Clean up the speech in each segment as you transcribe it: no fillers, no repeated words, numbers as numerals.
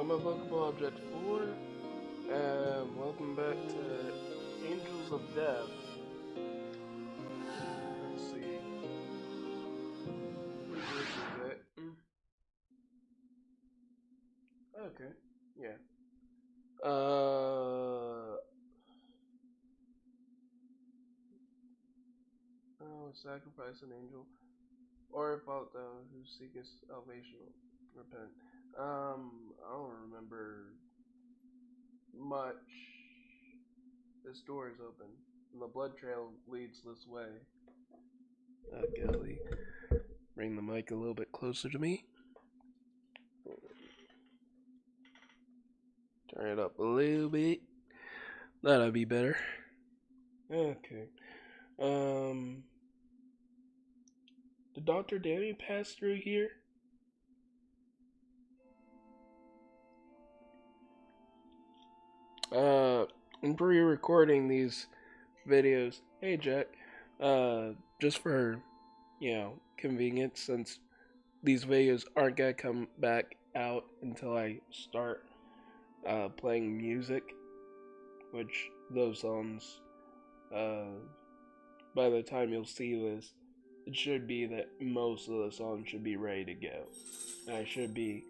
Unevocable Object 4, and welcome back to Angels of Death. Let's see. Where's this at? Okay, yeah. Sacrifice an angel, or if out thou who seekest salvation, repent. I don't remember much. This door is open, and the blood trail leads this way. Golly. Bring the mic a little bit closer to me. Turn it up a little bit. That'll be better. Okay. Did Dr. Danny pass through here? I'm pre-recording these videos. Hey, Jack. Just for, convenience, since these videos aren't gonna come back out until I start playing music, which those songs, by the time you'll see this, it should be that most of the songs should be ready to go. And I should be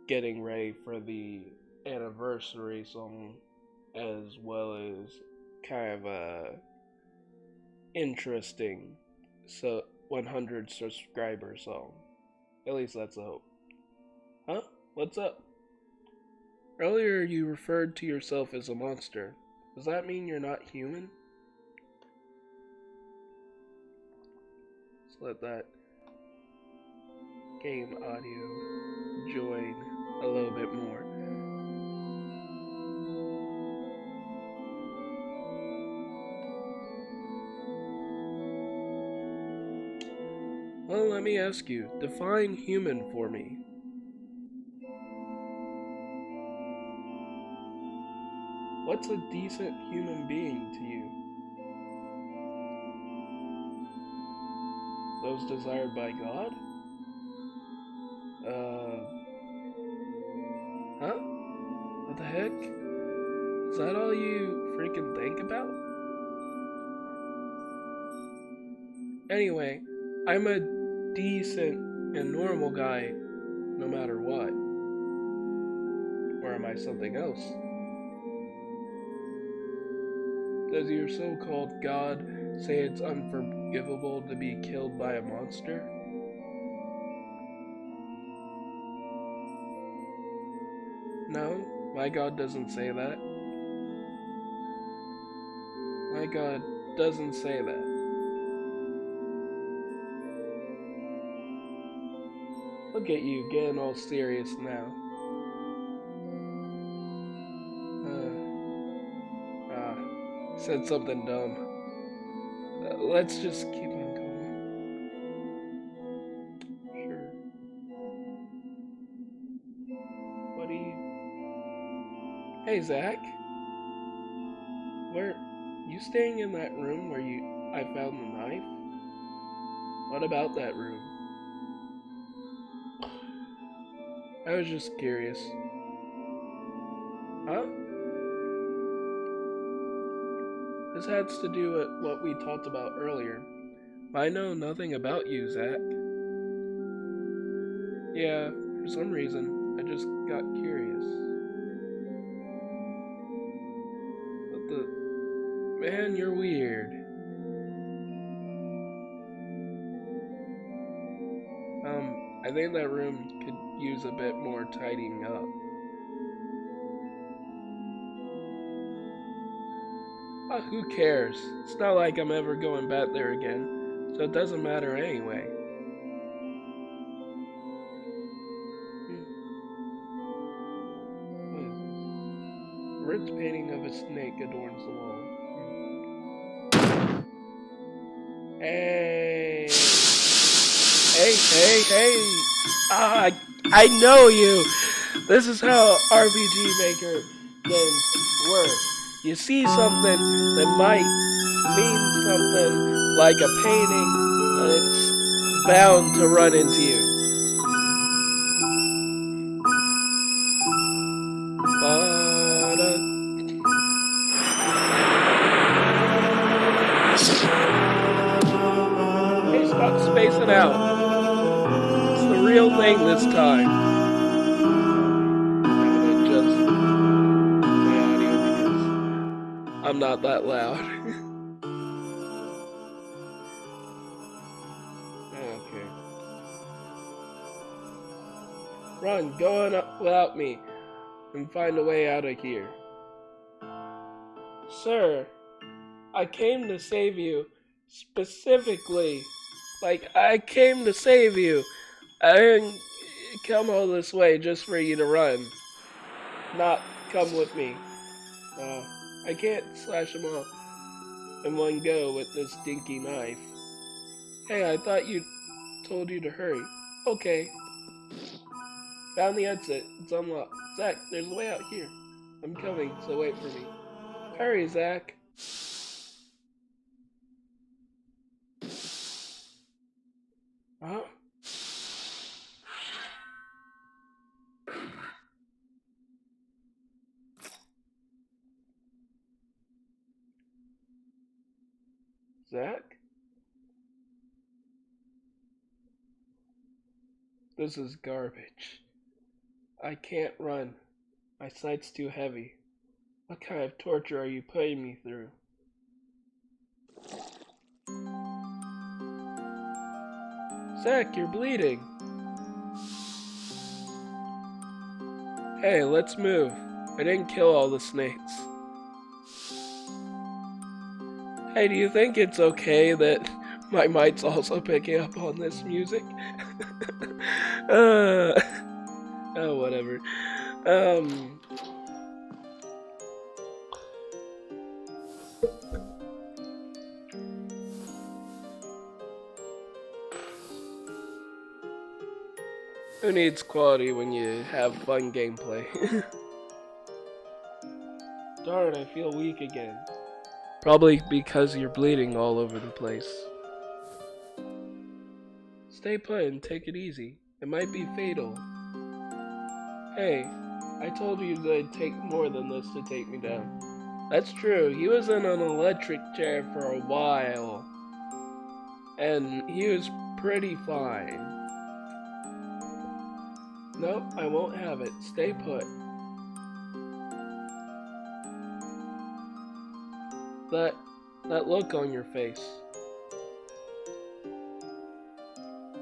getting ready for the anniversary song, as well as kind of a interesting 100 subscriber song. At least that's the hope. Huh? What's up? Earlier you referred to yourself as a monster. Does that mean you're not human? Let's let that game audio join a little bit more. Well, let me ask you, define human for me. What's a decent human being to you? Those desired by God? Huh? What the heck? Is that all you freaking think about? Anyway, I'm a decent and normal guy no matter what. Or am I something else? Does your so-called God say it's unforgivable to be killed by a monster? No, my God doesn't say that. My God doesn't say that. Look at you getting all serious now. Said something dumb. Let's just keep on going. Sure. What do you... Hey, Zach. Where... You staying in that room where I found the knife? What about that room? I was just curious. Huh? This has to do with what we talked about earlier. I know nothing about you, Zach. Yeah, for some reason, I just got curious. But man, you're weird. I think that room could use a bit more tidying up. Who cares? It's not like I'm ever going back there again, so it doesn't matter anyway. What is this? A red painting of a snake adorns the wall. Hey! Hey! I know you! This is how RPG Maker games work. You see something that might mean something like a painting, and it's bound to run into you. real thing this time. I'm gonna adjust my audio because I'm not that loud. Okay. Run, go on up without me, and find a way out of here. Sir, I came to save you. Specifically. Like, I came to save you. I didn't come all this way just for you to run. Not come with me. I can't slash them all in one go with this dinky knife. Hey, I thought you told you to hurry. Okay. Found the exit. It's unlocked. Zack, there's a way out here. I'm coming, so wait for me. Hurry, Zack. Huh? Zack? This is garbage. I can't run. My sight's too heavy. What kind of torture are you putting me through? Zack, you're bleeding. Hey, let's move. I didn't kill all the snakes. Hey, do you think it's okay that my mic's also picking up on this music? Oh, whatever. Who needs quality when you have fun gameplay? Darn, I feel weak again. Probably because you're bleeding all over the place. Stay put and take it easy. It might be fatal. Hey, I told you that it'd take more than this to take me down. That's true. He was in an electric chair for a while. And he was pretty fine. Nope, I won't have it. Stay put. That look on your face.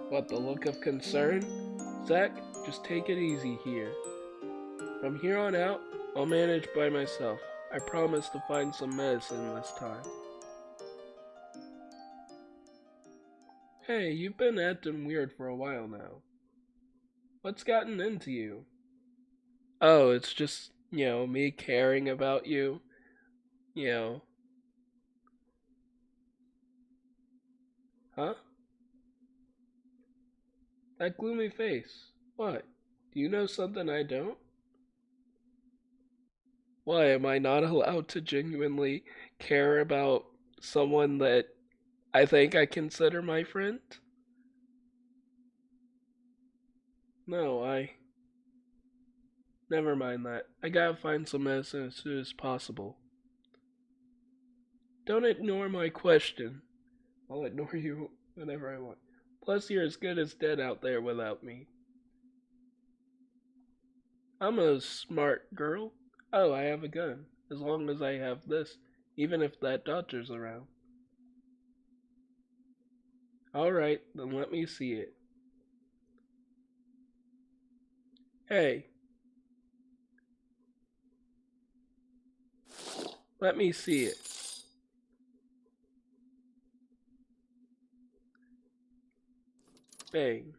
What, the look of concern? Zack, just take it easy here. From here on out, I'll manage by myself. I promise to find some medicine this time. Hey, you've been acting weird for a while now. What's gotten into you? Oh, it's just, me caring about you. You know. Huh? That gloomy face. What? Do you know something I don't? Why am I not allowed to genuinely care about someone that I think I consider my friend? No, never mind that. I gotta find some medicine as soon as possible. Don't ignore my question. I'll ignore you whenever I want. Plus, you're as good as dead out there without me. I'm a smart girl. Oh, I have a gun. As long as I have this, even if that doctor's around. Alright, then let me see it. Hey. Let me see it. Bang.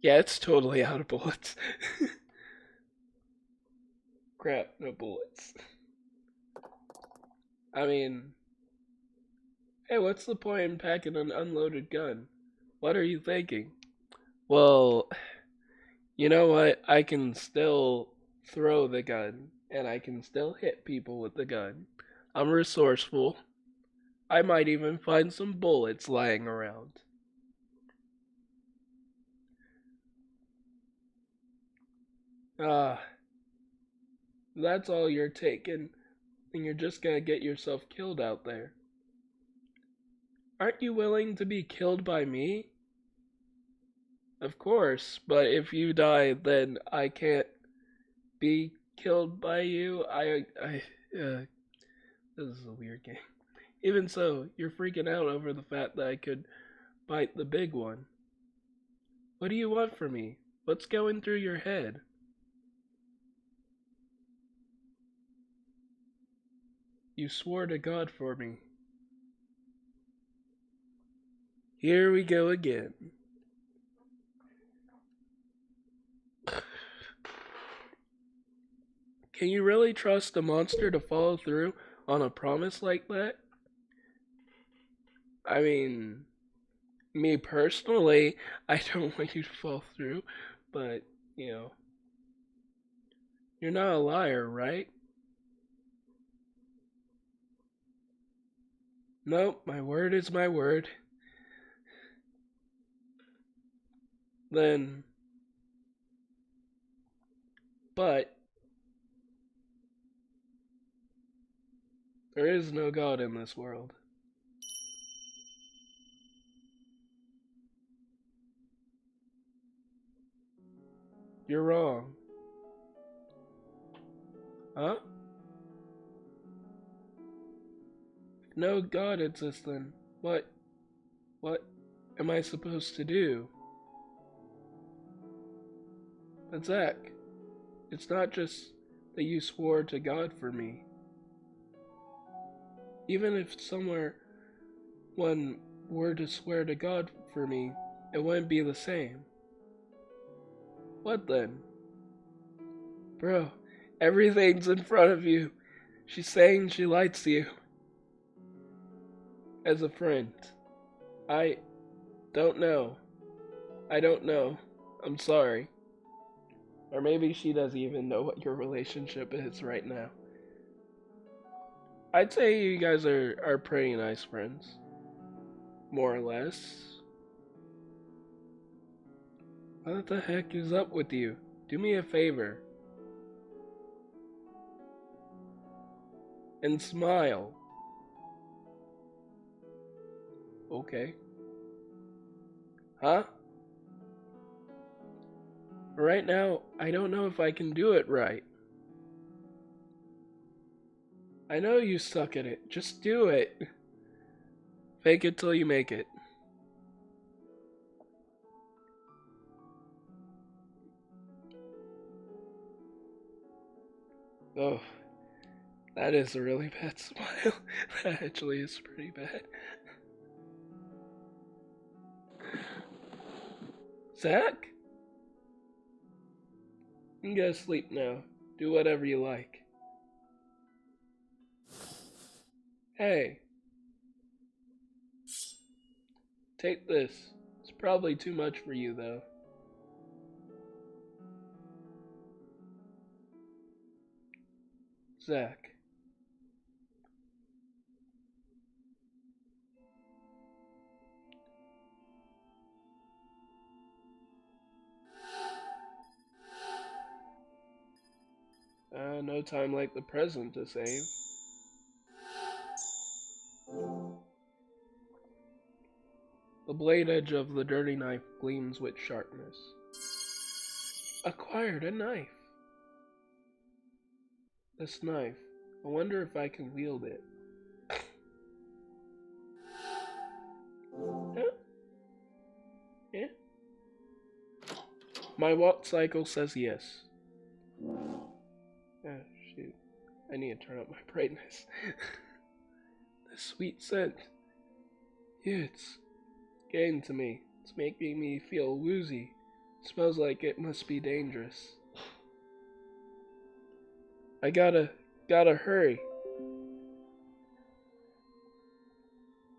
Yeah, it's totally out of bullets. Crap, no bullets. I mean, hey, what's the point in packing an unloaded gun? What are you thinking? Well, you know what? I can still throw the gun, and I can still hit people with the gun. I'm resourceful. I might even find some bullets lying around. Ah, that's all you're taking, and you're just gonna get yourself killed out there. Aren't you willing to be killed by me? Of course, but if you die, then I can't be killed by you. This is a weird game. Even so, you're freaking out over the fact that I could bite the big one. What do you want from me? What's going through your head? You swore to God for me. Here we go again. Can you really trust a monster to follow through on a promise like that? I mean, me personally, I don't want you to fall through, but, you know, you're not a liar, right? Nope, my word is my word. Then, but, there is no God in this world. You're wrong. Huh? If no God exists, then what am I supposed to do? But Zach, it's not just that you swore to God for me. Even if somewhere one were to swear to God for me, it wouldn't be the same. What then? Bro, everything's in front of you. She's saying she likes you. As a friend. I don't know. I don't know. I'm sorry. Or maybe she doesn't even know what your relationship is right now. I'd say you guys are pretty nice friends. More or less. What the heck is up with you? Do me a favor. And smile. Okay. Huh? Right now, I don't know if I can do it right. I know you suck at it. Just do it. Fake it till you make it. Oh, that is a really bad smile. That actually is pretty bad. Zach? You can go to sleep now. Do whatever you like. Hey, take this. It's probably too much for you, though. Zach. No time like the present to save. The blade edge of the dirty knife gleams with sharpness. Acquired a knife. This knife. I wonder if I can wield it. Huh? Yeah? My walk cycle says yes. Oh, shoot. I need to turn up my brightness. The sweet scent. Yeah, it's getting to me. It's making me feel woozy. It smells like it must be dangerous. I gotta hurry.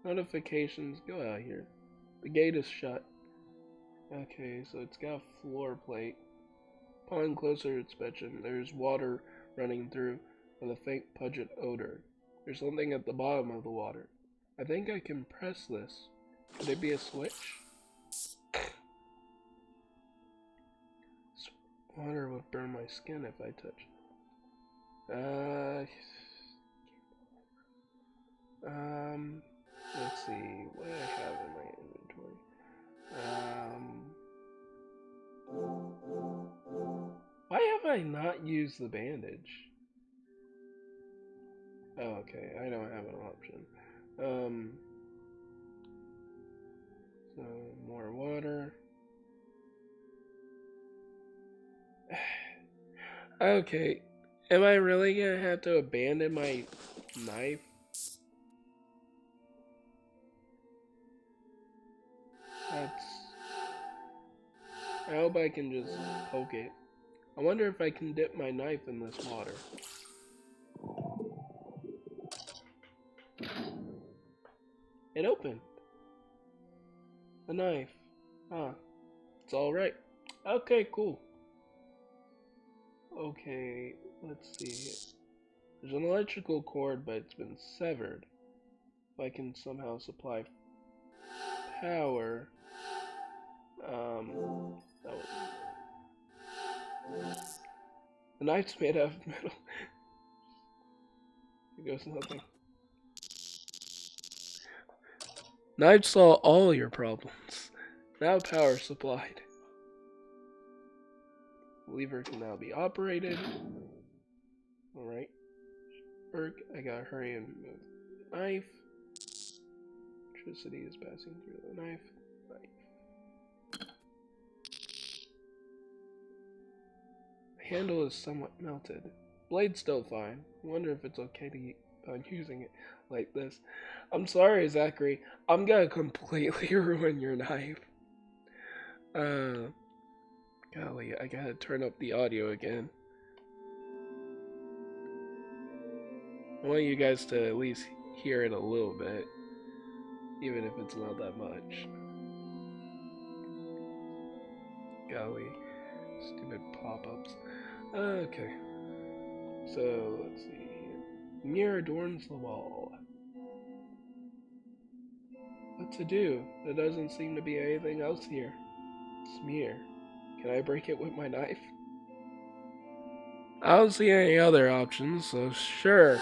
Notifications, go out here. The gate is shut. Okay, so it's got a floor plate. Upon closer inspection, there's water running through with a faint pungent odor. There's something at the bottom of the water. I think I can press this. Could it be a switch? This water would burn my skin if I touch it. Let's see what I have in my inventory. Why have I not used the bandage? Oh, okay, I don't have an option. So more water. Okay, am I really gonna have to abandon my knife? That's... I hope I can just poke it. I wonder if I can dip my knife in this water. It opened. The knife. Huh. It's alright. Okay, cool. Okay, let's see. There's an electrical cord, but it's been severed. If I can somehow supply power. That would... The knife's made out of metal. It goes nothing. Knife solve all your problems. Now power supplied. Lever can now be operated. Alright. I gotta hurry and move the knife. Electricity is passing through the knife. The handle is somewhat melted. Blade's still fine. Wonder if it's okay to keep on using it like this. I'm sorry, Zachary. I'm gonna completely ruin your knife. Golly, I gotta turn up the audio again. I want you guys to at least hear it a little bit, even if it's not that much. Golly, stupid pop-ups. Okay, so let's see here. Mirror adorns the wall. What to do? There doesn't seem to be anything else here. Smear. Can I break it with my knife? I don't see any other options, so sure.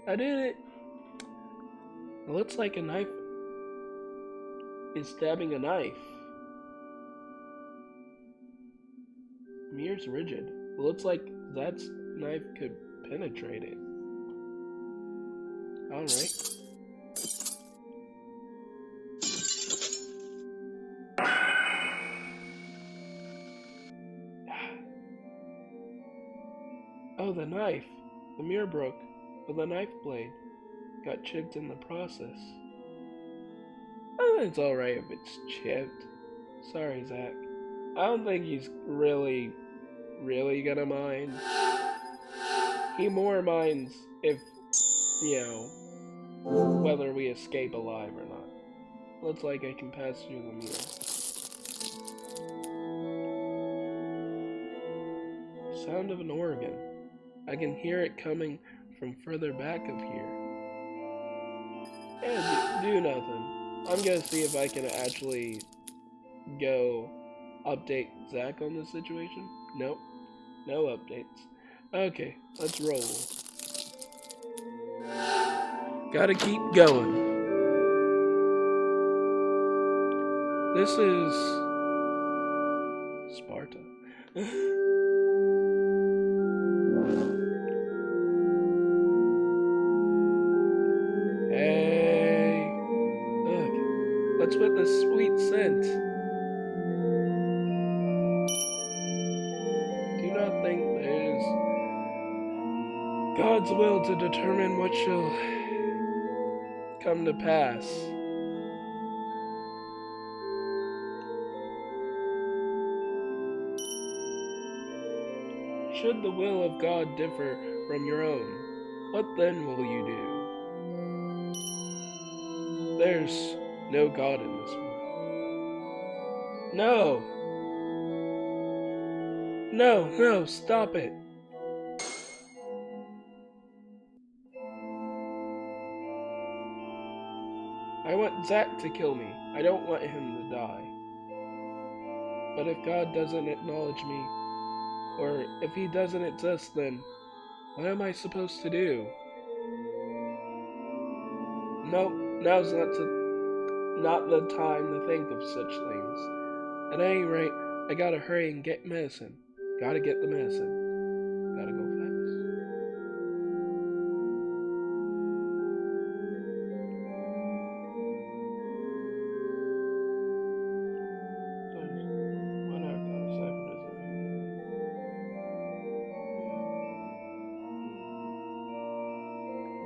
I did it. It looks like a knife is stabbing a knife. Mirror's rigid. It looks like that knife could penetrate it. Alright. Oh, the knife. The mirror broke, but the knife blade got chipped in the process. It's alright if it's chipped. Sorry, Zach. I don't think he's really gonna mind. He more minds if, you know, whether we escape alive or not. Looks like I can pass through the mirror. Sound of an organ. I can hear it coming from further back of here. And do nothing. I'm gonna see if I can actually go update Zach on this situation. Nope. No updates. Okay, let's roll. Gotta keep going. This is Sparta. Hey, look. What's with the sweet scent? Do not think it is God's will to determine what shall come to pass. Should the will of God differ from your own, what then will you do? There's no God in this world. No! No, stop it! I want Zach to kill me. I don't want him to die. But if God doesn't acknowledge me, or if he doesn't exist, then What am I supposed to do? Nope, now's not the time to think of such things. At any rate, I gotta hurry and get medicine. Gotta get the medicine. Gotta go fast. So, what I thought Cypher doesn't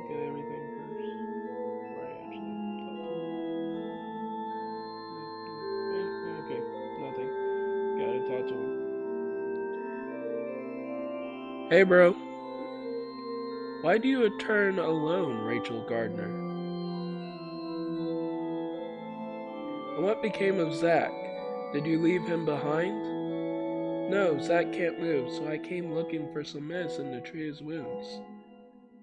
get everything first. Before I actually talk to him. Okay, nothing. Gotta talk to him. Hey, bro. Why do you return alone, Rachel Gardner? And what became of Zach? Did you leave him behind? No, Zach can't move, so I came looking for some medicine to treat his wounds.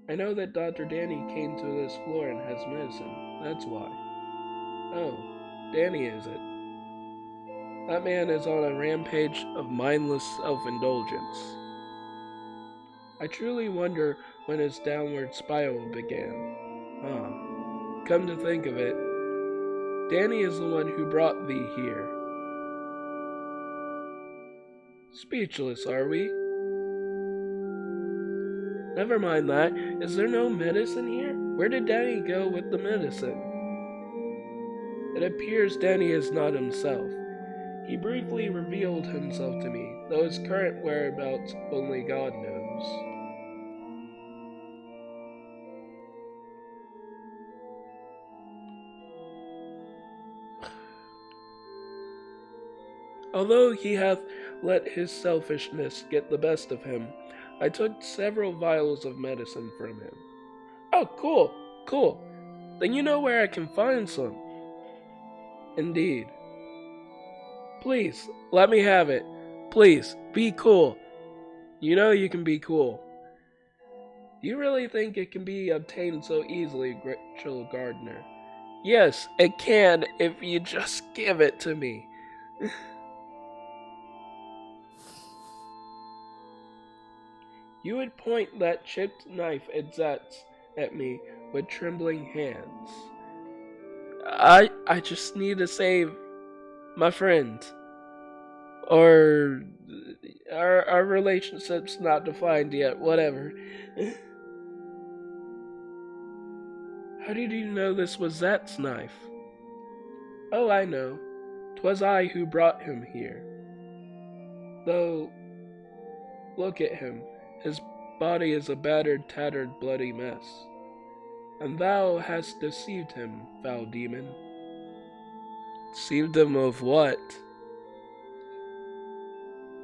I know that Dr. Danny came to this floor and has medicine. That's why. Oh, Danny is it? That man is on a rampage of mindless self-indulgence. I truly wonder when his downward spiral began. Come to think of it, Danny is the one who brought thee here. Speechless, are we? Never mind that. Is there no medicine here? Where did Danny go with the medicine? It appears Danny is not himself. He briefly revealed himself to me, though his current whereabouts only God knows. Although he hath let his selfishness get the best of him, I took several vials of medicine from him. Oh, cool. Then you know where I can find some. Indeed. Please, let me have it. Please, be cool. You know you can be cool. Do you really think it can be obtained so easily, Rachel Gardner? Yes, it can if you just give it to me. You would point that chipped knife at me with trembling hands. I just need to save my friend. Or our relationship's not defined yet, whatever. How did you know this was Zat's knife? Oh, I know. 'Twas I who brought him here. Though, look at him. His body is a battered, tattered, bloody mess. And thou hast deceived him, foul demon. Deceived him of what?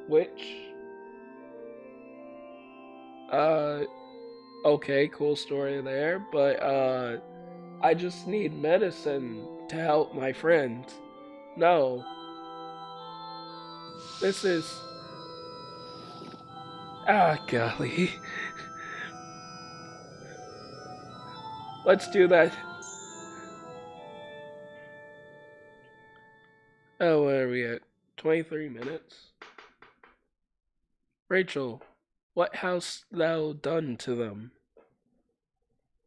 Which? Okay, cool story there, but, I just need medicine to help my friend. No. This is... Ah, golly. Let's do that. Oh, where are we at? 23 minutes? Rachel, what hast thou done to them?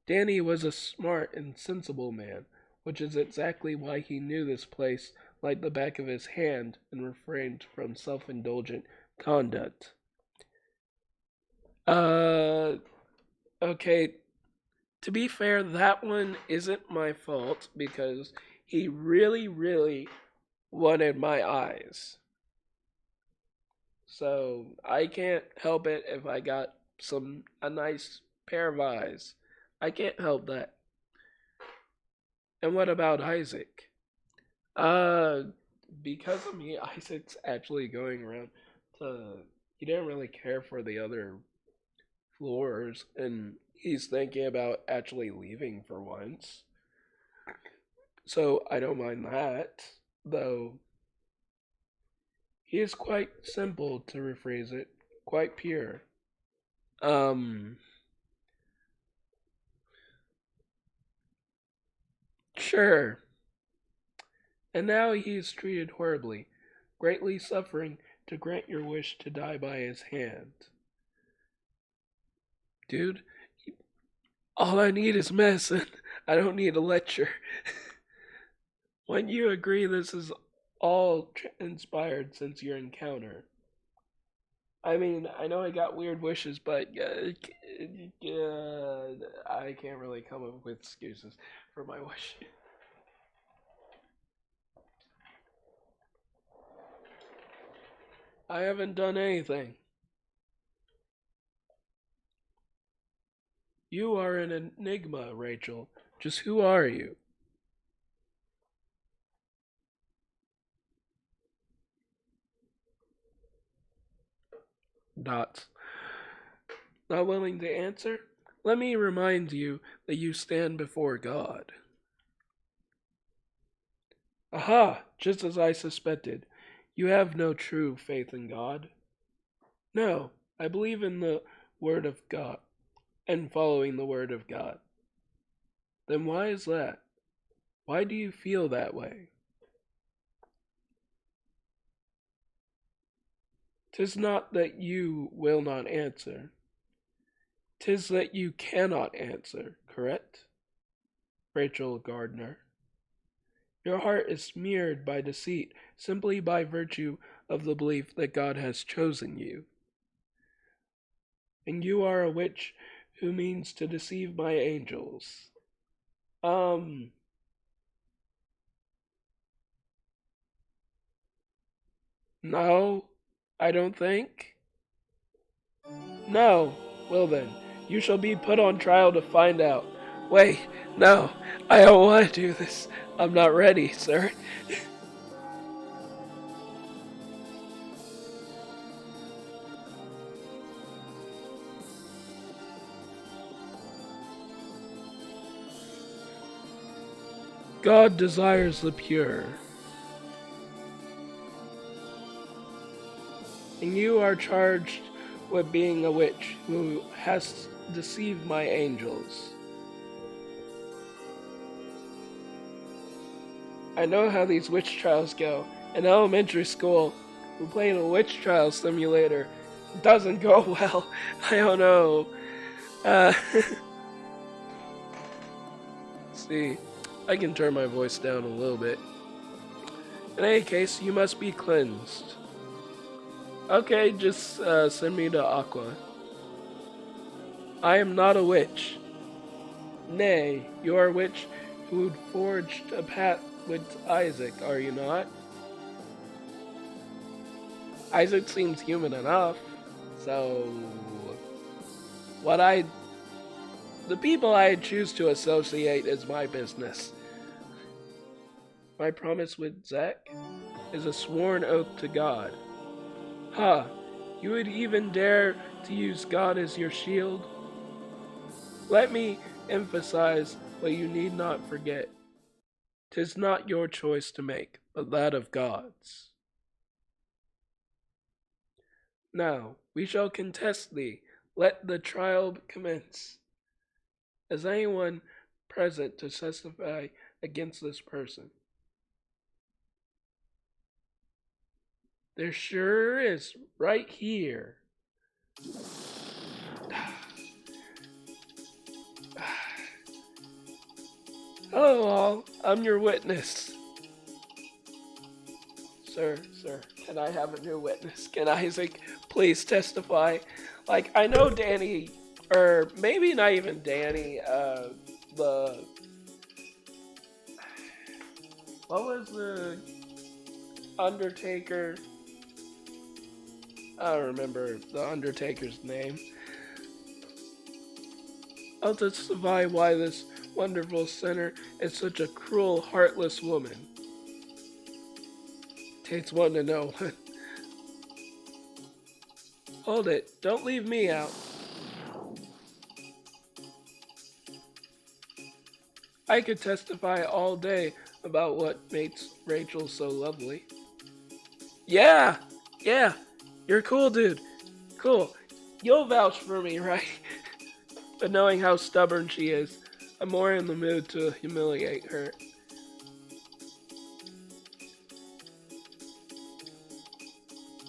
Danny was a smart and sensible man, which is exactly why he knew this place like the back of his hand and refrained from self-indulgent conduct. Okay, to be fair, that one isn't my fault because he really wanted my eyes. So I can't help it if I got a nice pair of eyes. I can't help that. And what about Isaac? Uh, because of me, Isaac's actually going around to. He didn't really care for the other floors, and he's thinking about actually leaving for once. So I don't mind that, though. He is quite simple, to rephrase it, quite pure. Um, sure. And now he is treated horribly, greatly suffering to grant your wish to die by his hand. Dude, all I need is medicine. I don't need a lecture. When you agree this is all transpired since your encounter. I mean, I know I got weird wishes, but I can't really come up with excuses for my wish. I haven't done anything. You are an enigma, Rachel. Just who are you? Dots. Not willing to answer? Let me remind you that you stand before God. Aha! Just as I suspected. You have no true faith in God. No, I believe in the Word of God and following the Word of God. Then why is that? Why do you feel that way? 'Tis not that you will not answer. 'Tis that you cannot answer, correct? Rachel Gardner. Your heart is smeared by deceit simply by virtue of the belief that God has chosen you. And you are a witch who means to deceive my angels. Um, no, I don't think. No. Well then, you shall be put on trial to find out. Wait, no, I don't want to do this. I'm not ready, sir. God desires the pure. And you are charged with being a witch who has deceived my angels. I know how these witch trials go. In elementary school, we played a witch trial simulator. It doesn't go well. I don't know. Uh, see, I can turn my voice down a little bit. In any case, you must be cleansed. Okay, just send me to Aqua. I am not a witch. Nay, you are a witch who forged a pact with Isaac, are you not? Isaac seems human enough, so what I the people I choose to associate is my business. My promise with Zach is a sworn oath to God. Ha! You would even dare to use God as your shield? Let me emphasize what you need not forget. 'Tis not your choice to make, but that of God's. Now, we shall contest thee. Let the trial commence. Is anyone present to testify against this person? There sure is, right here. Hello, all. I'm your witness. Sir, can I have a new witness? Can Isaac please testify? Like, I know Danny, or maybe not even Danny, the. What was the Undertaker? I don't remember the Undertaker's name. I'll testify why this wonderful sinner is such a cruel, heartless woman. Takes one to know one. Hold it, don't leave me out. I could testify all day about what makes Rachel so lovely. Yeah, yeah, you're cool, dude. Cool. You'll vouch for me, right? But knowing how stubborn she is, I'm more in the mood to humiliate her.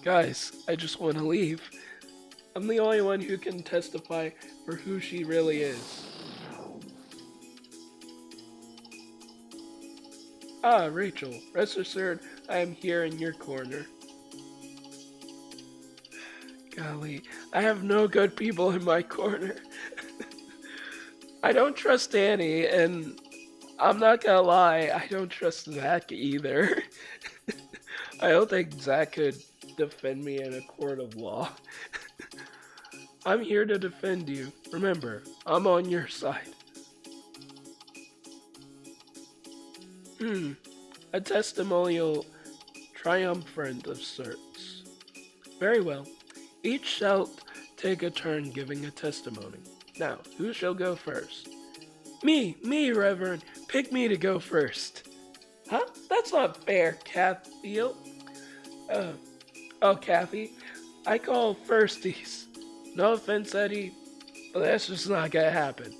Guys, I just want to leave. I'm the only one who can testify for who she really is. Ah, Rachel, rest assured I am here in your corner. Golly, I have no good people in my corner. I don't trust Annie, and I'm not gonna lie, I don't trust Zach either. I don't think Zach could defend me in a court of law. I'm here to defend you. Remember, I'm on your side. Hmm, a testimonial triumphant of sorts. Very well. Each shall take a turn giving a testimony. Now, who shall go first? Me, Reverend. Pick me to go first. Huh? That's not fair, Kathy. Uh, oh, Kathy. I call firsties. No offense, Eddie, but that's just not gonna happen.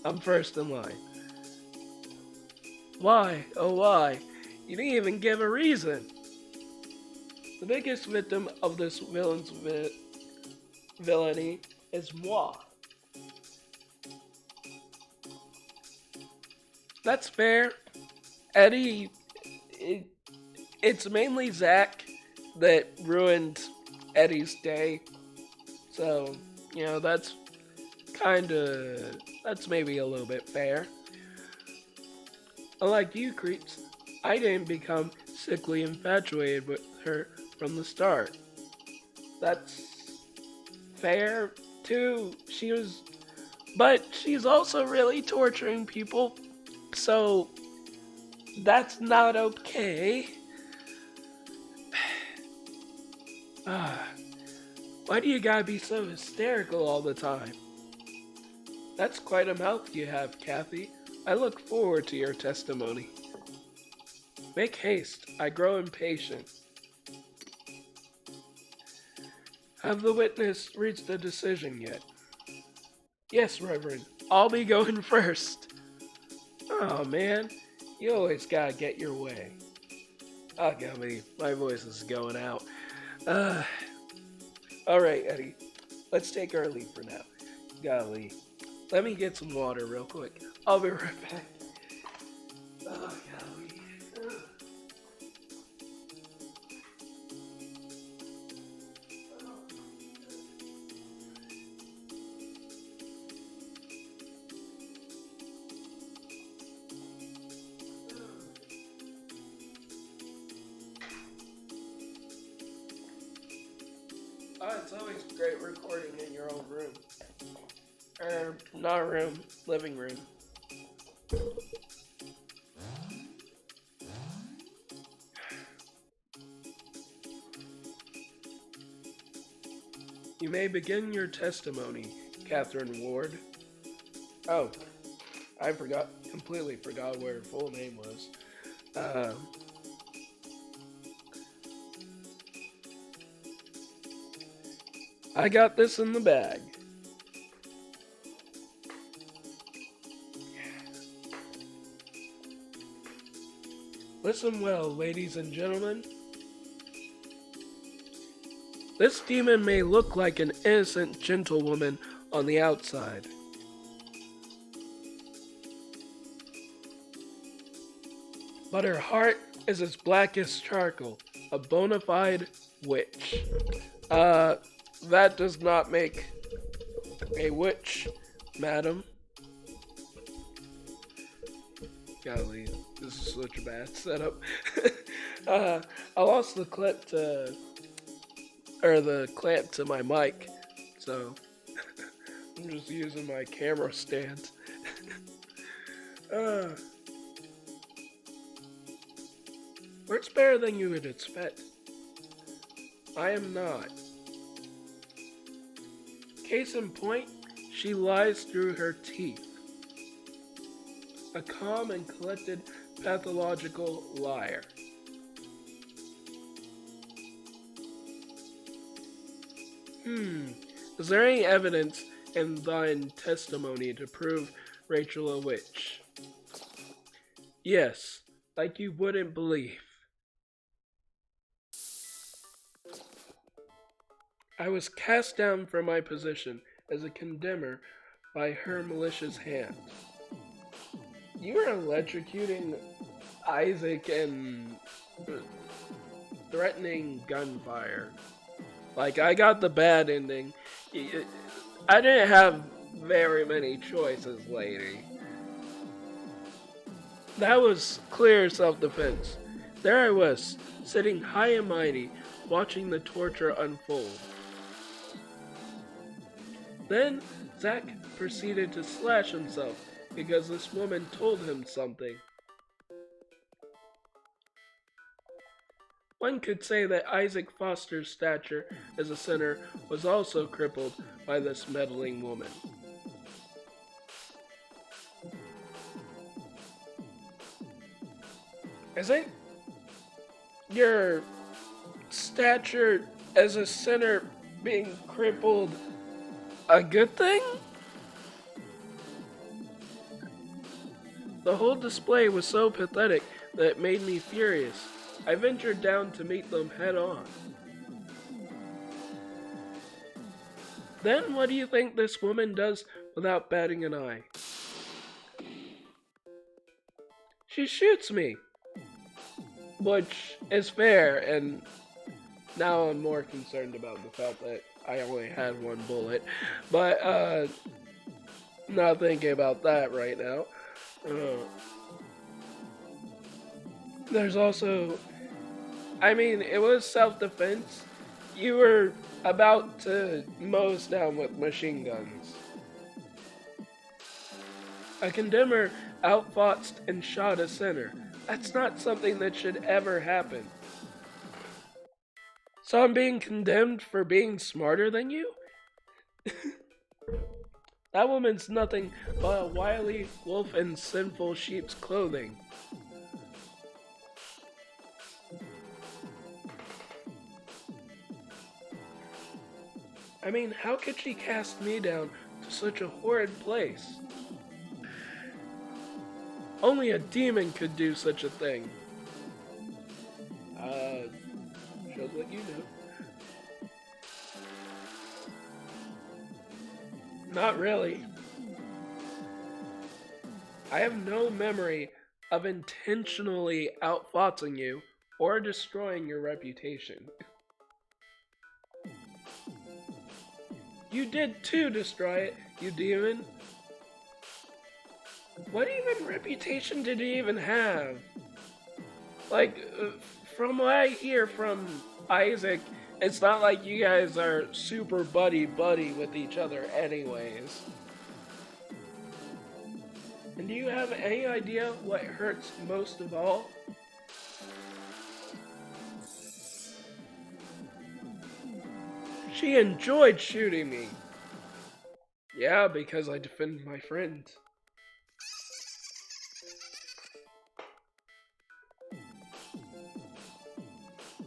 I'm first in line. Why? Oh, why? You didn't even give a reason. The biggest victim of this villain's villainy is moi. That's fair. Eddie, it, it's mainly Zach that ruined Eddie's day. So, that's that's maybe a little bit fair. Unlike you creeps, I didn't become sickly infatuated with her from the start. That's fair too. But she's also really torturing people, so that's not okay. Ah, why do you gotta be so hysterical all the time? That's quite a mouth you have, Kathy. I look forward to your testimony. Make haste, I grow impatient. Have the witness reached a decision yet? Yes, Reverend. I'll be going first. Oh man, you always gotta get your way. Oh, golly, my voice is going out. Uh, Alright, Eddie. Let's take our leave for now. Golly. Let me get some water real quick. I'll be right back. Oh, golly. Oh, it's always great recording in your own room. Not room, living room. You may begin your testimony, Catherine Ward. Oh, completely forgot what her full name was. I got this in the bag. Listen well, ladies and gentlemen. This demon may look like an innocent gentlewoman on the outside. But her heart is as black as charcoal, a bona fide witch. That does not make a witch, madam. Golly, this is such a bad setup. I lost the clamp to my mic, so I'm just using my camera stand. It's better than you would expect. I am not. Case in point, she lies through her teeth. A calm and collected pathological liar. Is there any evidence in thine testimony to prove Rachel a witch? Yes, like you wouldn't believe. I was cast down from my position as a condemner by her malicious hand. You were electrocuting Isaac and threatening gunfire. Like, I got the bad ending. I didn't have very many choices, lady. That was clear self-defense. There I was, sitting high and mighty, watching the torture unfold. Then, Zack proceeded to slash himself because this woman told him something. One could say that Isaac Foster's stature as a sinner was also crippled by this meddling woman. Isn't your stature as a sinner being crippled a good thing? The whole display was so pathetic that it made me furious. I ventured down to meet them head on. Then what do you think this woman does without batting an eye? She shoots me, which is fair, and now I'm more concerned about the fact that I only had one bullet, but not thinking about that right now. There's also, I mean, it was self-defense. You were about to mow us down with machine guns. A condemner outfought and shot a sinner. That's not something that should ever happen. So I'm being condemned for being smarter than you? That woman's nothing but a wily wolf in sinful sheep's clothing. I mean, how could she cast me down to such a horrid place? Only a demon could do such a thing. Shows what you know. Not really. I have no memory of intentionally outfoxing you or destroying your reputation. You did too destroy it, you demon. What even reputation did you even have? Like, from what I hear from Isaac, it's not like you guys are super buddy-buddy with each other anyways. And do you have any idea what hurts most of all? She enjoyed shooting me. Yeah, because I defended my friend.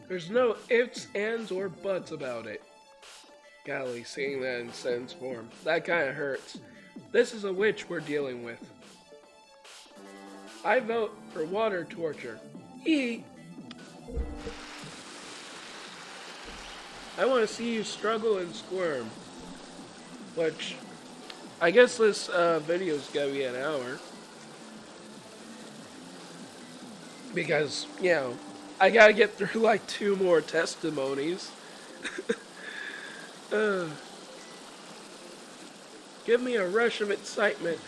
There's no ifs, ands, or buts about it. Golly, seeing that in sentence form, that kinda hurts. This is a witch we're dealing with. I vote for water torture. I want to see you struggle and squirm. Which, I guess this video's gonna be an hour. Because, you know, I gotta get through like 2 more testimonies. Give me a rush of excitement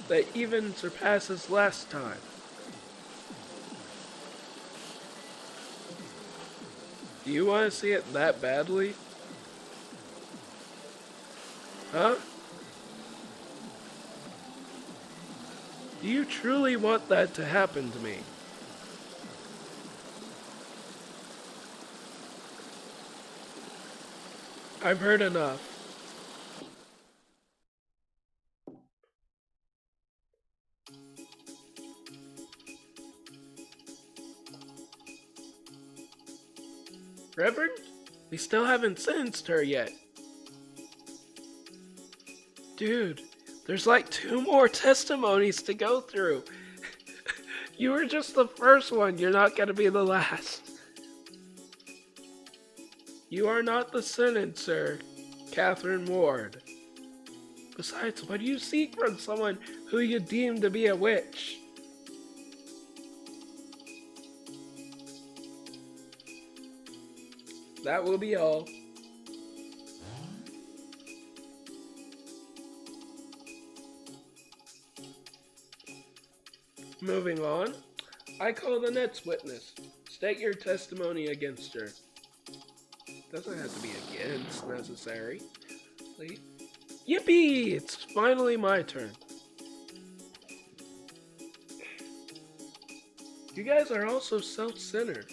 that even surpasses last time. Do you want to see it that badly? Huh? Do you truly want that to happen to me? I've heard enough. Reverend? We still haven't sentenced her yet. Dude, there's like 2 more testimonies to go through. You were just the first one, you're not gonna be the last. You are not the sentencer, Catherine Ward. Besides, what do you seek from someone who you deem to be a witch? That will be all. Moving on, I call the next witness. State your testimony against her. Doesn't have to be against necessary. Please. Yippee! It's finally my turn. You guys are all so self-centered.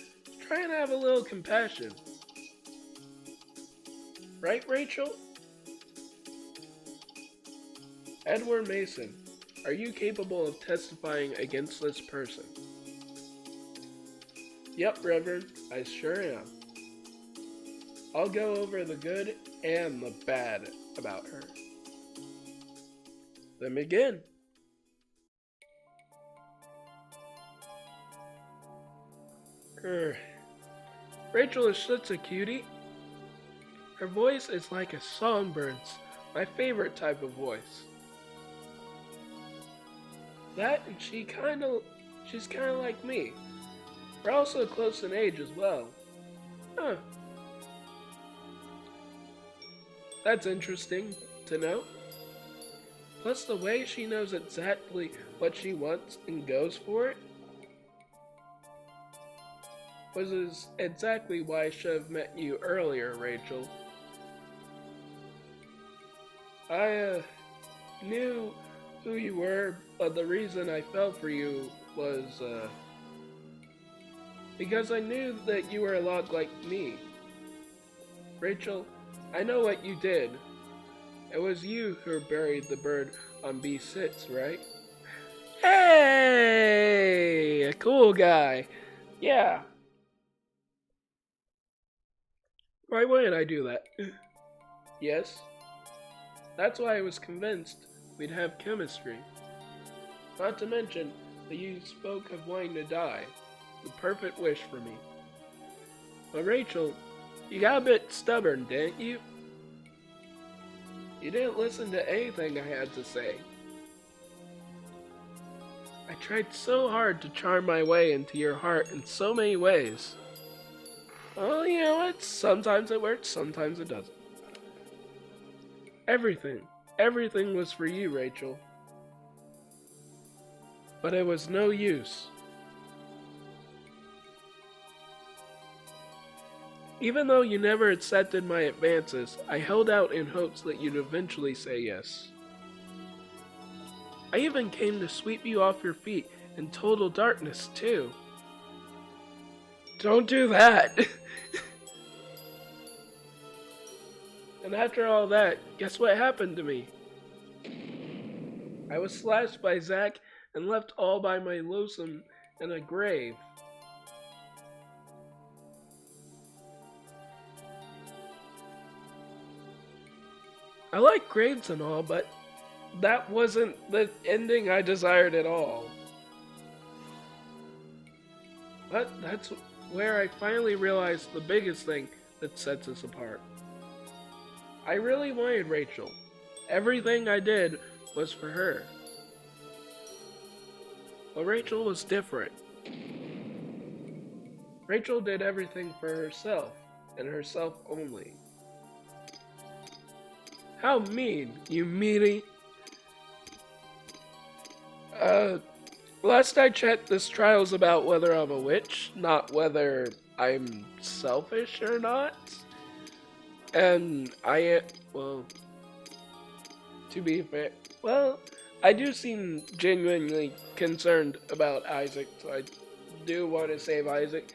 Try and have a little compassion. Right, Rachel? Edward Mason, are you capable of testifying against this person? Yep, Reverend, I sure am. I'll go over the good and the bad about her. Then begin. Rachel is such a cutie. Her voice is like a songbird's, my favorite type of voice. That and she's kind of like me. We're also close in age as well. Huh. That's interesting to know. Plus the way she knows exactly what she wants and goes for it was exactly why I should have met you earlier, Rachel. I knew who you were, but the reason I fell for you was because I knew that you were a lot like me. Rachel, I know what you did. It was you who buried the bird on B6, right? Hey! A cool guy. Yeah. Why wouldn't I do that? Yes. That's why I was convinced we'd have chemistry. Not to mention that you spoke of wanting to die. The perfect wish for me. But Rachel, you got a bit stubborn, didn't you? You didn't listen to anything I had to say. I tried so hard to charm my way into your heart in so many ways. Well, you know what? Sometimes it works, sometimes it doesn't. Everything was for you, Rachel. But it was no use. Even though you never accepted my advances, I held out in hopes that you'd eventually say yes. I even came to sweep you off your feet in total darkness, too. Don't do that! And after all that, guess what happened to me? I was slashed by Zack and left all by my lonesome in a grave. I like graves and all, but that wasn't the ending I desired at all. But that's where I finally realized the biggest thing that sets us apart. I really wanted Rachel. Everything I did was for her. But Rachel was different. Rachel did everything for herself, and herself only. How mean, you meanie! Last I checked, this trial's about whether I'm a witch, not whether I'm selfish or not. And well, to be fair, I do seem genuinely concerned about Isaac, so I do want to save Isaac.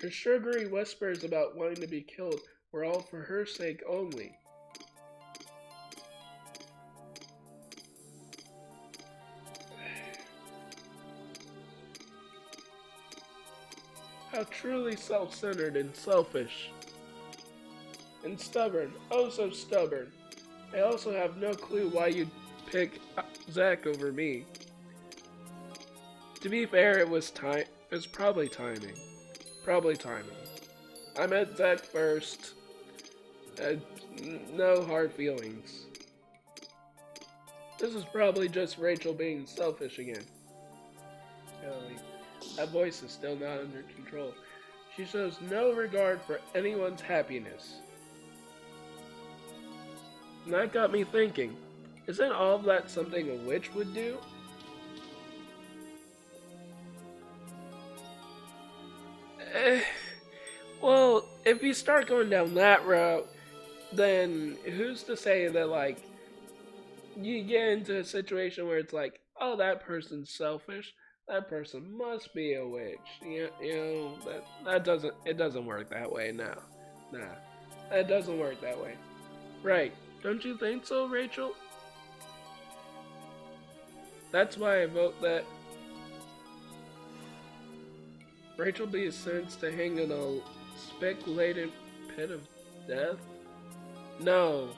Her sugary whispers about wanting to be killed were all for her sake only. How truly self-centered and selfish. And stubborn, oh so stubborn. I also have no clue why you'd pick Zack over me. To be fair, it was probably timing. I met Zach first. Uh, no hard feelings. This is probably just Rachel being selfish again. Golly, that voice is still not under control. She shows no regard for anyone's happiness. And that got me thinking, isn't all of that something a witch would do? Eh, well, if you start going down that route, then who's to say that, like, you get into a situation where it's like, oh, that person's selfish. That person must be a witch. That doesn't work that way. No, nah, that doesn't work that way. Right? Don't you think so, Rachel? That's why I vote that Rachel be sentenced to hang in a speculated pit of death. No.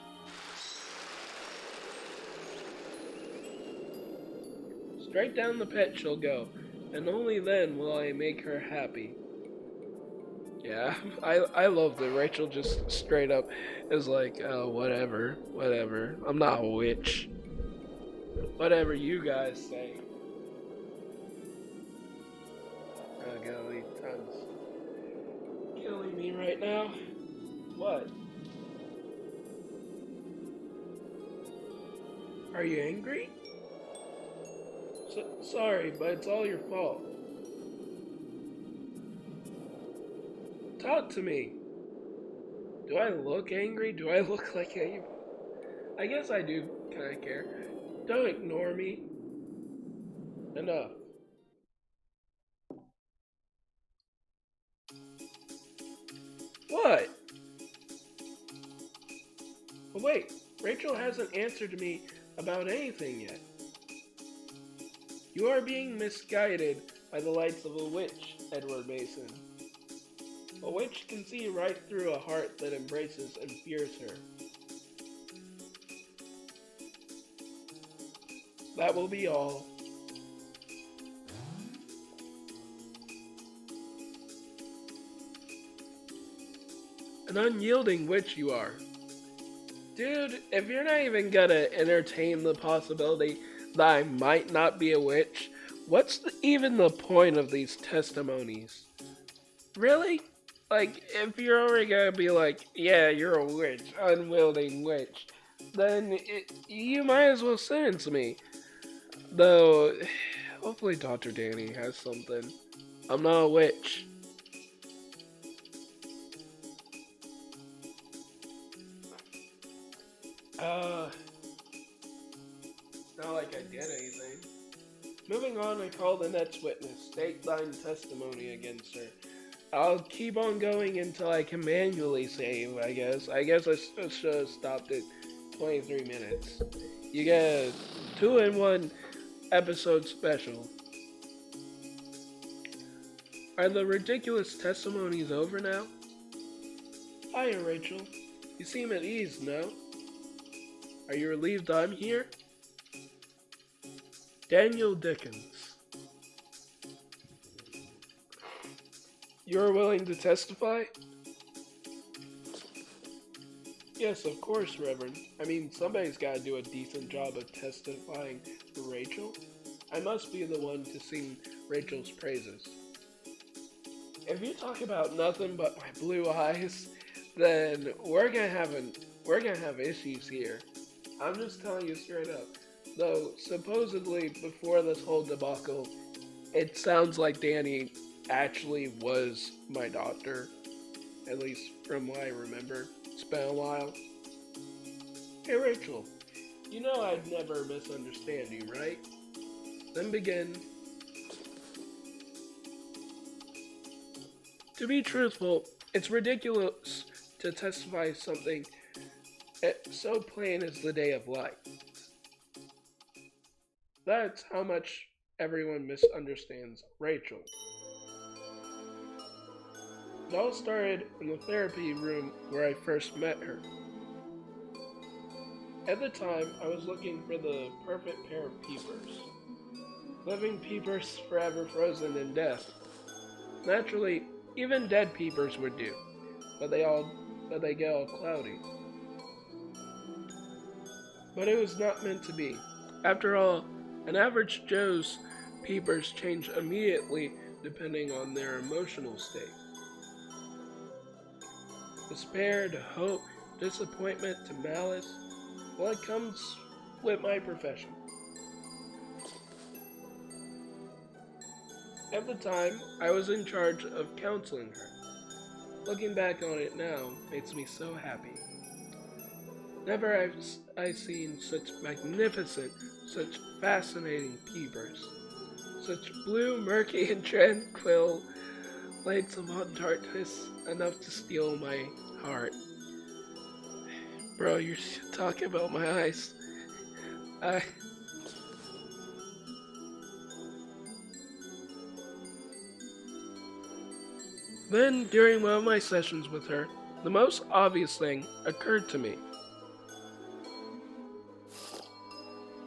Straight down the pit she'll go, and only then will I make her happy. Yeah, I love that Rachel just straight up is like, oh, whatever. I'm not a witch. Whatever you guys say. Oh, golly, time's killing me right now. What? Are you angry? Sorry, but it's all your fault. Talk to me. Do I look angry? Do I look like I guess I do kind of care. Don't ignore me. Enough. What? But wait, Rachel hasn't answered me about anything yet. You are being misguided by the lights of a witch, Edward Mason. A witch can see right through a heart that embraces and fears her. That will be all. An unyielding witch you are. Dude, if you're not even gonna entertain the possibility that I might not be a witch, what's even the point of these testimonies? Really? Like, if you're already gonna be like, yeah, you're a witch, unwielding witch, then you might as well sentence me. Though, hopefully Dr. Danny has something. I'm not a witch. Uh, not like I did anything. Moving on, I call the next witness. State thine testimony against her. I'll keep on going until I can manually save, I guess. I guess I should have stopped at 23 minutes. You get a 2-in-1 episode special. Are the ridiculous testimonies over now? Hiya, Rachel. You seem at ease, no? Are you relieved I'm here? Daniel Dickens. You're willing to testify? Yes, of course, Reverend. I mean, somebody's gotta do a decent job of testifying for Rachel. I must be the one to sing Rachel's praises. If you talk about nothing but my blue eyes, then we're gonna have issues here. I'm just telling you straight up. Though supposedly before this whole debacle, it sounds like Danny actually was my doctor, at least from what I remember. It's been a while. Hey Rachel, you know I'd never misunderstand you, right? Then begin. To be truthful, it's ridiculous to testify something so plain as the day of light. That's how much everyone misunderstands Rachel. It all started in the therapy room where I first met her. At the time, I was looking for the perfect pair of peepers. Living peepers forever frozen in death. Naturally, even dead peepers would do. but they get all cloudy. But it was not meant to be. After all, an average Joe's peepers change immediately depending on their emotional state. Despair to hope, disappointment to malice. Well, it comes with my profession. At the time, I was in charge of counseling her. Looking back on it now makes me so happy. Never have I seen such magnificent, such fascinating peepers. Such blue, murky, and tranquil lights upon darkness, enough to steal my heart. Bro, you're talking about my eyes. I... Then, during one of my sessions with her, the most obvious thing occurred to me.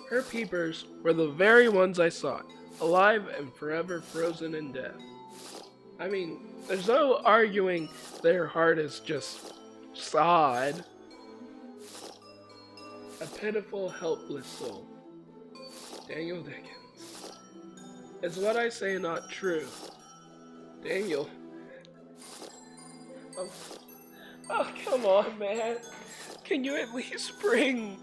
Her peepers were the very ones I sought, alive and forever frozen in death. I mean, there's no arguing their heart is just sod. A pitiful, helpless soul. Daniel Dickens. Is what I say not true? Daniel. Oh, oh, come on, man. Can you at least bring...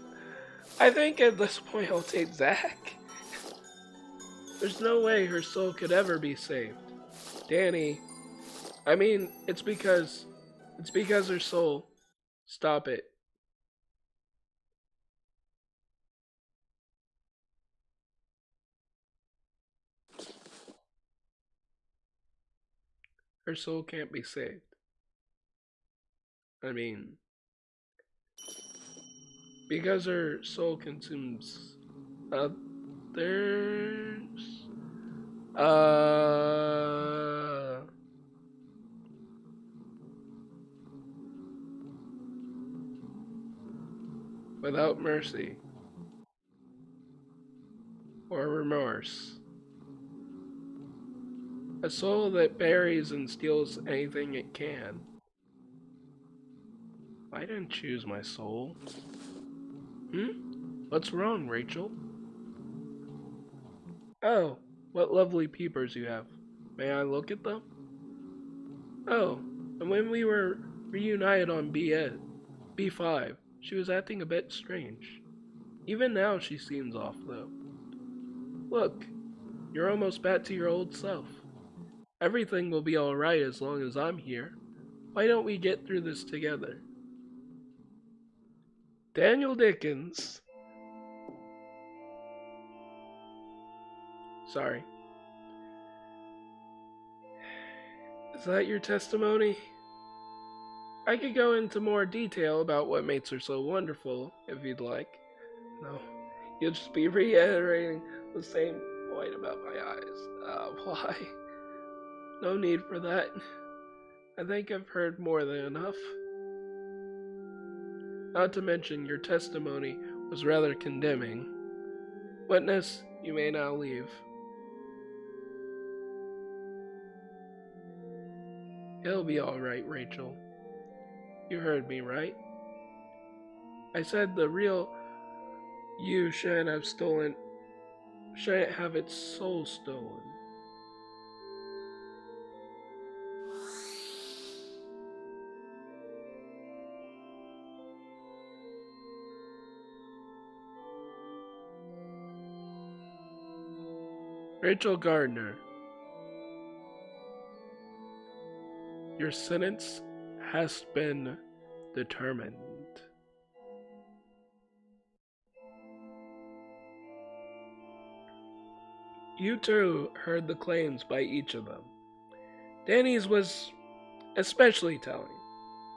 I think at this point I'll take Zach. There's no way her soul could ever be saved. Danny. I mean, it's because her soul. Stop it. Her soul can't be saved. I mean, because her soul consumes others. Without mercy or remorse. A soul that buries and steals anything it can. I didn't choose my soul. What's wrong, Rachel? Oh, what lovely peepers you have. May I look at them? Oh, and when we were reunited on B5, she was acting a bit strange. Even now she seems off, though. Look, you're almost back to your old self. Everything will be alright as long as I'm here. Why don't we get through this together? Daniel Dickens. Sorry. Is that your testimony? I could go into more detail about what makes her so wonderful, if you'd like. No, you'll just be reiterating the same point about my eyes. Why? No need for that. I think I've heard more than enough. Not to mention, your testimony was rather condemning. Witness, you may now leave. It'll be alright, Rachel. You heard me, right? I said the real you shouldn't have its soul stolen. Rachel Gardner, your sentence has been determined. You too heard the claims by each of them. Danny's was especially telling.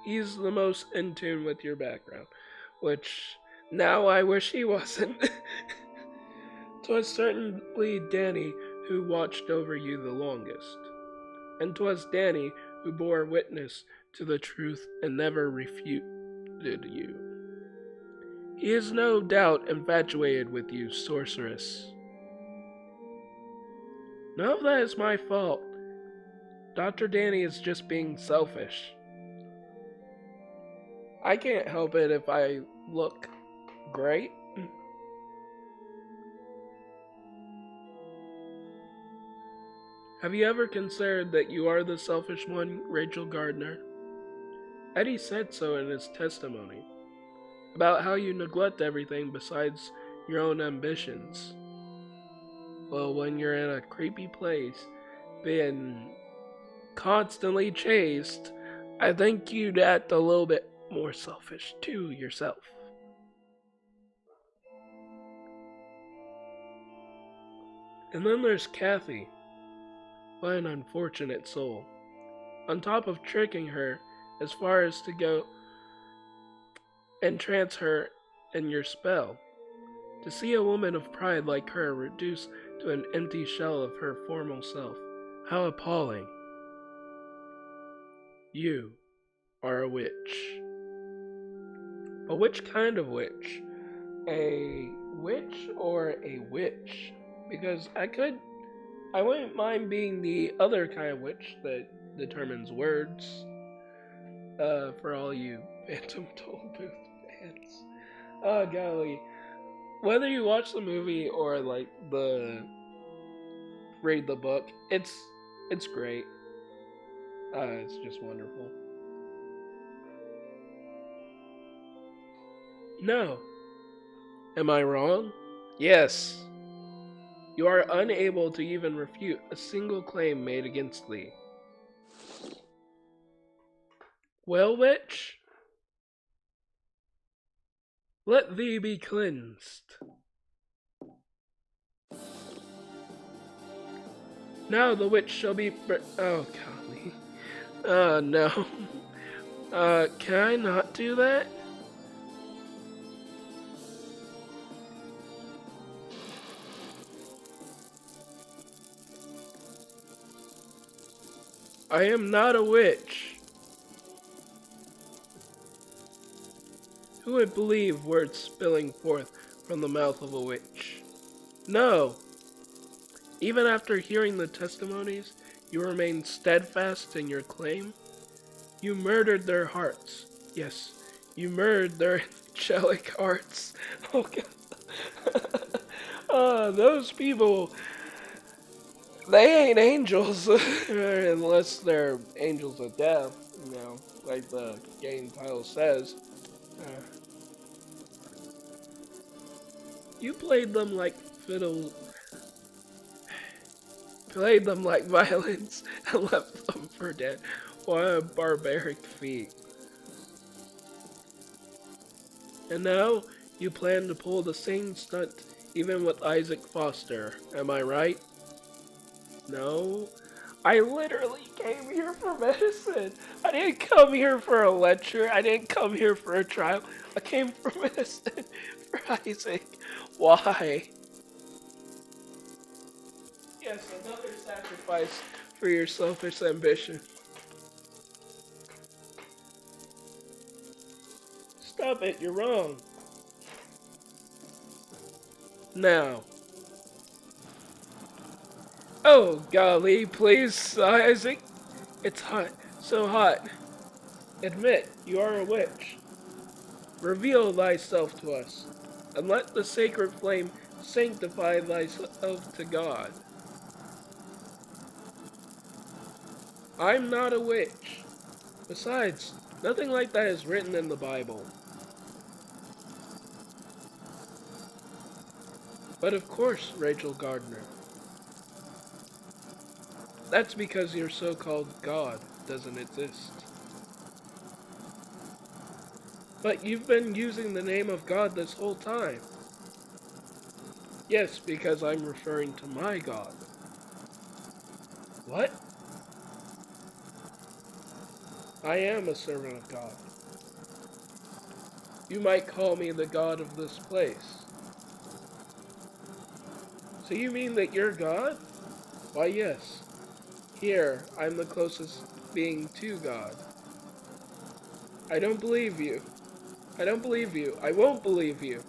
He's the most in tune with your background, which now I wish he wasn't. 'Twas certainly Danny who watched over you the longest, and 'twas Danny who bore witness to the truth and never refuted you. He is no doubt infatuated with you, sorceress. None of that is my fault. Dr. Danny is just being selfish. I can't help it if I look great. Have you ever considered that you are the selfish one, Rachel Gardner? Eddie said so in his testimony about how you neglect everything besides your own ambitions. Well, when you're in a creepy place, being constantly chased, I think you'd act a little bit more selfish to yourself. And then there's Kathy. What an unfortunate soul. On top of tricking her as far as to go and trance her in your spell, to see a woman of pride like her reduced to an empty shell of her former self, how appalling. You are a witch. But which kind of witch? A witch or a witch? Because I wouldn't mind being the other kind of witch that determines words. For all you Phantom Tollbooth fans. Oh golly. Whether you watch the movie or like read the book, it's great. It's just wonderful. No. Am I wrong? Yes. You are unable to even refute a single claim made against thee. Well, witch, let thee be cleansed. Now the witch shall be oh golly. No. Can I not do that? I am not a witch. Who would believe words spilling forth from the mouth of a witch? No. Even after hearing the testimonies, you remain steadfast in your claim? You murdered their hearts. Yes, you murdered their angelic hearts. Oh God. Those people, they ain't angels unless they're angels of death, like the game title says. Uh, you played them like violins and left them for dead. What a barbaric feat. And now you plan to pull the same stunt even with Isaac Foster, am I right? No. I literally came here for medicine. I didn't come here for a lecture. I didn't come here for a trial. I came for medicine for Isaac. Why? Yes, another sacrifice for your selfish ambition. Stop it, you're wrong. Now. Oh, golly, please, Isaac. It's hot, so hot. Admit you are a witch. Reveal thyself to us, and let the sacred flame sanctify thyself to God. I'm not a witch. Besides, nothing like that is written in the Bible. But of course, Rachel Gardner. That's because your so-called God doesn't exist. But you've been using the name of God this whole time. Yes, because I'm referring to my God. What? I am a servant of God. You might call me the God of this place. So you mean that you're God? Why, yes. Here, I'm the closest being to God. I don't believe you. I don't believe you. I won't believe you.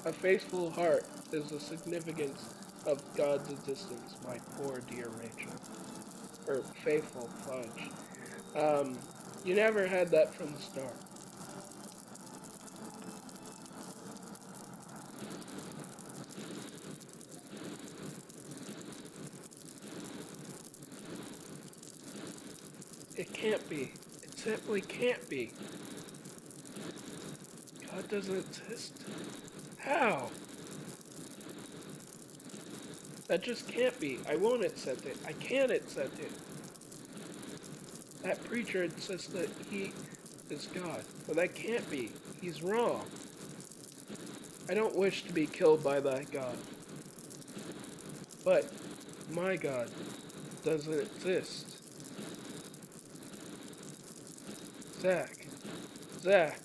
A faithful heart is the significance of God's existence, my poor dear Rachel. Or faithful fudge. You never had that from the start. It can't be. It simply can't be. God doesn't exist. How? That just can't be. I won't accept it. I can't accept it. That preacher insists that he is God. But that can't be. He's wrong. I don't wish to be killed by that God. But my God doesn't exist. Zack. Zack.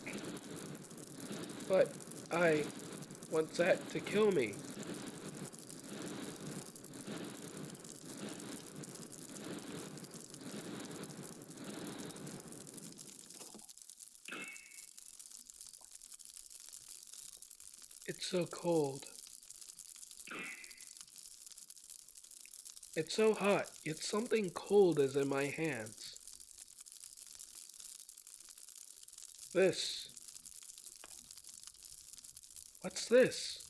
But I want Zack to kill me. It's so cold. It's so hot, yet something cold is in my hands. This. What's this?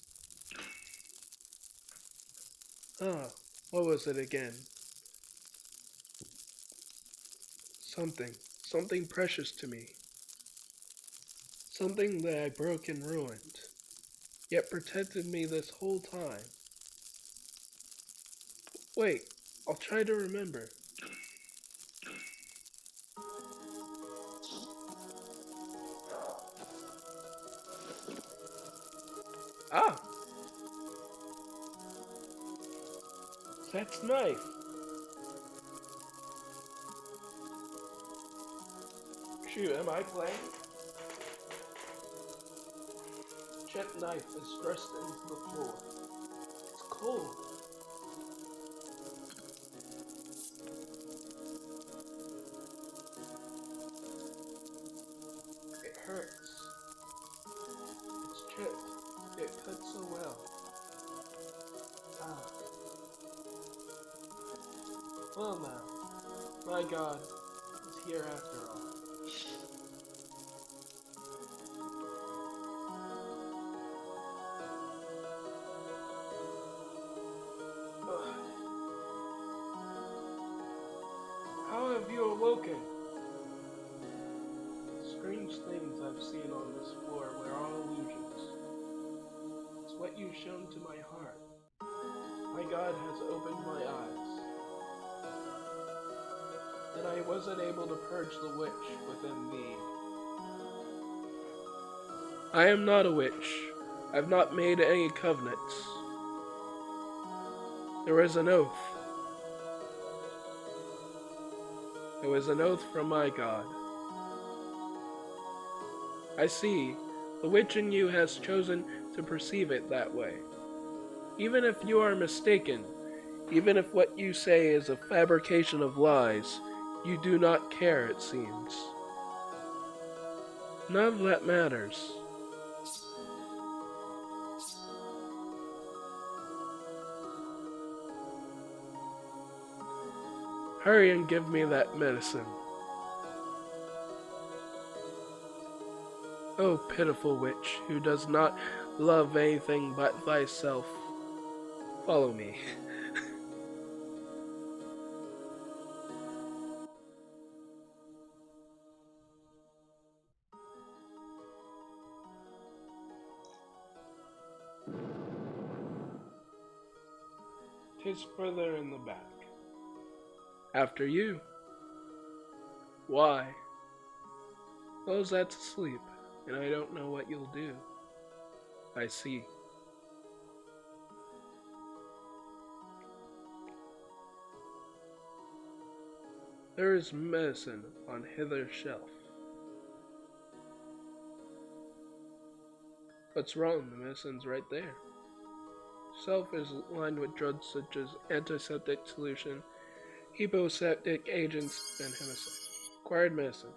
Ah, what was it again? Something. Something precious to me. Something that I broke and ruined, yet protected me this whole time. Wait, I'll try to remember. Ah, Zack's knife. Shoot, am I playing? Chet's knife is thrust into the floor. It's cold. It hurts. It's chipped. It cuts so well. Ah. Well now, my God is here after all. Ugh. How have you awoken? Strange things I've seen on this floor were all illusions. It's what you've shown to my heart. My God has opened my eyes. And I wasn't able to purge the witch within me. I am not a witch. I've not made any covenants. There was an oath. It was an oath from my God. I see. The witch in you has chosen to perceive it that way. Even if you are mistaken, even if what you say is a fabrication of lies, you do not care, it seems. None of that matters. Hurry and give me that medicine. O pitiful witch, who does not love anything but thyself, follow me. 'Tis further in the back. After you. Why? Well, that's asleep, and I don't know what you'll do. I see. There is medicine on hither shelf. What's wrong? The medicine's right there. Shelf is lined with drugs such as antiseptic solution, hyposeptic agents, and hemicide. Acquired medicine.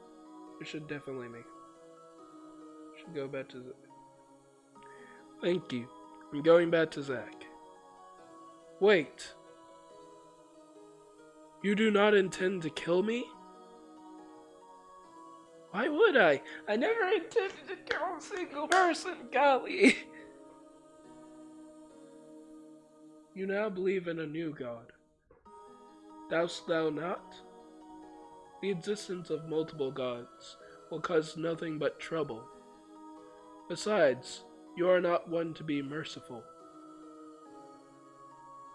We should definitely make it. Should go back to Zack. Thank you. I'm going back to Zack. Wait. You do not intend to kill me? Why would I? I never intended to kill a single person, golly. You now believe in a new god. Dost thou not? The existence of multiple gods will cause nothing but trouble. Besides, you are not one to be merciful.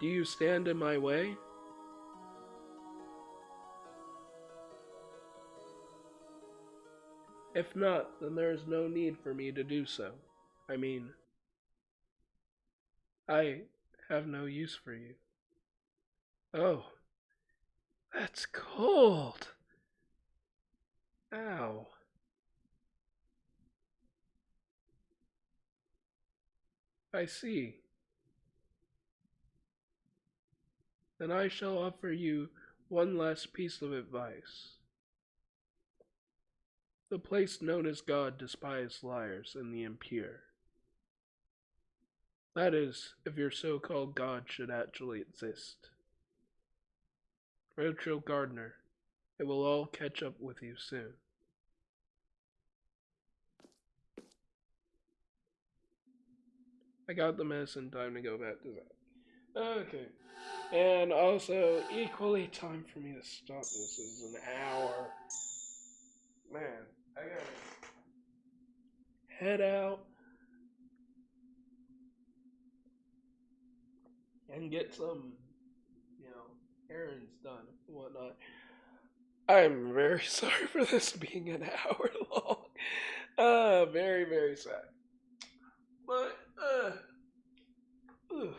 Do you stand in my way? If not, then there is no need for me to do so. I mean, I have no use for you. Oh, that's cold. Ow. I see. Then I shall offer you one last piece of advice. The place known as God despises liars and the impure. That is, if your so-called God should actually exist. Rachel Gardner, it will all catch up with you soon. I got the medicine, time to go back to that. Okay. And also, equally time for me to stop this. This is an hour. Man, I gotta head out and get some, errands done and whatnot. I'm very sorry for this being an hour long. Very, very sad. But, oof.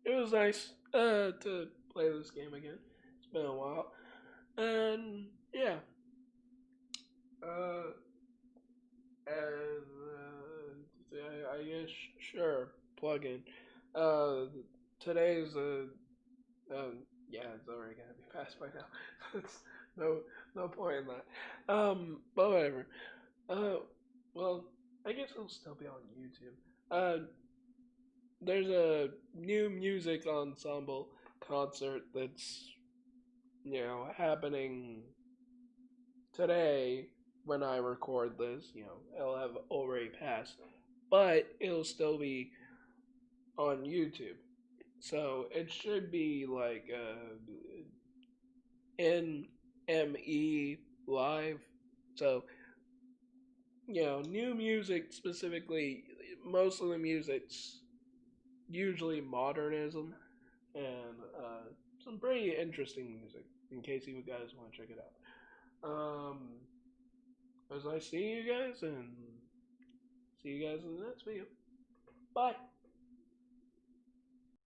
It was nice, to play this game again. It's been a while. And, yeah. Uh, and, I guess, sure, plug in. Uh, today's, yeah, it's already gonna be passed by now. It's no, no point in that. But whatever. Uh, well, I guess it'll still be on YouTube. There's a new music ensemble concert that's, happening today when I record this. It'll have already passed, but it'll still be on YouTube. So it should be like NME live. So, new music specifically, most of the music's usually modernism and some pretty interesting music in case you guys want to check it out. As I see you guys and see you guys in the next video. Bye.